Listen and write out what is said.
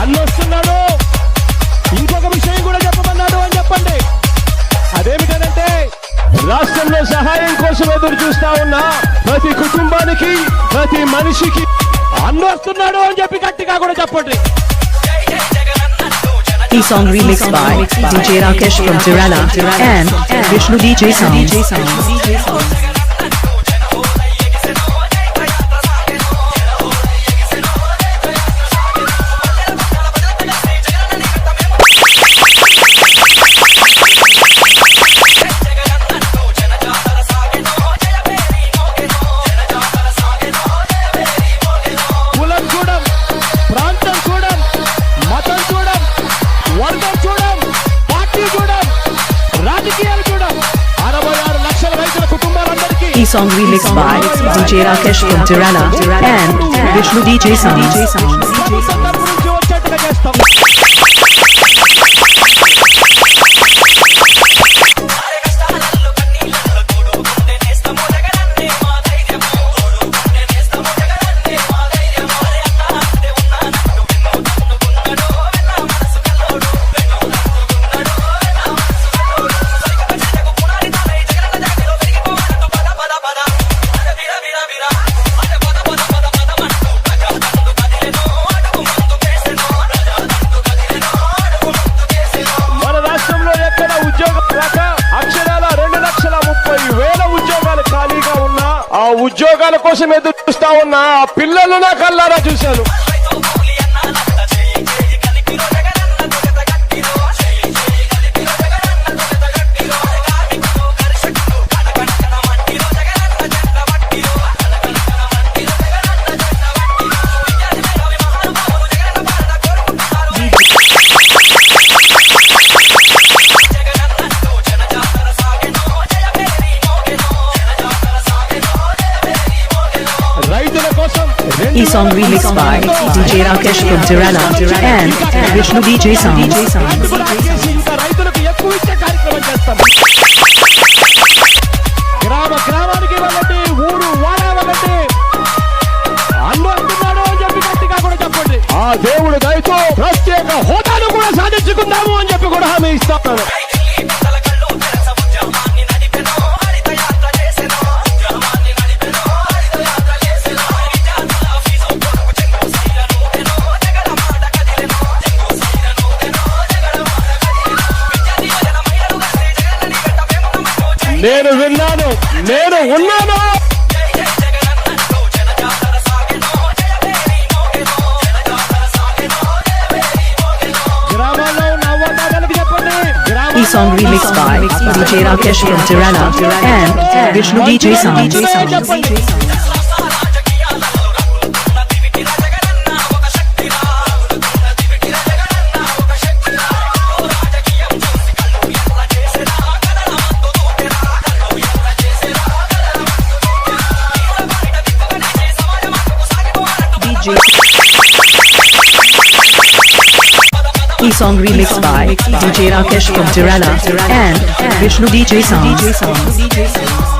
అన్నొస్తున్నాడు. ఇంకొక విషయం కూడా చెప్పమన్నాడు అని చెప్పండి. అదేమిటంటే రాష్ట్రంలో సహాయం కోసం ఎదురు చూస్తా ఉన్నా ప్రతి కుటుంబానికి ప్రతి మనిషికి అన్నొస్తున్నాడు అని చెప్పి గట్టిగా కూడా చెప్పండి. ఈ song remixed by DJ Rakesh from Tirala and Vishnu DJ Sounds. కులం చూడం, ప్రాంతం చూడం, మతం చూడం, వర్గం చూడం, పార్టీ చూడం, రాజకీయాలు చూడం, 66 లక్షల రైతుల కుటుంబాలందరికీ ఈ song remixed by DJ Rakesh from Tirala and Vishnu DJ Sounds. ప్రభుత్వం తరపు నుంచి వచ్చేట్టుగా చేస్తాం. మన రాష్ట్రంలో ఎక్కడ ఉద్యోగం రాక అక్షరాల 2,30,000 ఉద్యోగాలు ఖాళీగా ఉన్నా ఆ ఉద్యోగాల కోసం ఎదురు చూస్తా ఉన్నా ఆ పిల్లలు నా కళ్ళారా చూశాను. రైతుల కోసం ఈ song remixed by DJ Rakesh from Tirala and Vishnu DJ Sounds. ఇంకా రైతులకు ఎక్కువ ఇచ్చే కార్యక్రమం చేస్తాం. గ్రామ గ్రామానికి వెళ్ళండి, ఊరు వాడ వెళ్ళండి, అన్నున్నాడు అని చెప్పి గట్టిగా కూడా చెప్పండి. ఆ దేవుడు దయతో ప్రత్యేక హోదాను కూడా సాధించుకుందాము అని చెప్పి కూడా హామీ ఇస్తాను. నేను విన్నాను, నేను ఉన్నాను. గ్రామాల్లో ఉన్న అవ్వదానికి చెప్పండి. ఈ song remixed by DJ Rakesh from Tirala and Vishnu DJ Sounds. చెప్పండి. ఈ song remixed by DJ Rakesh from Tirala and Vishnu DJ Sounds.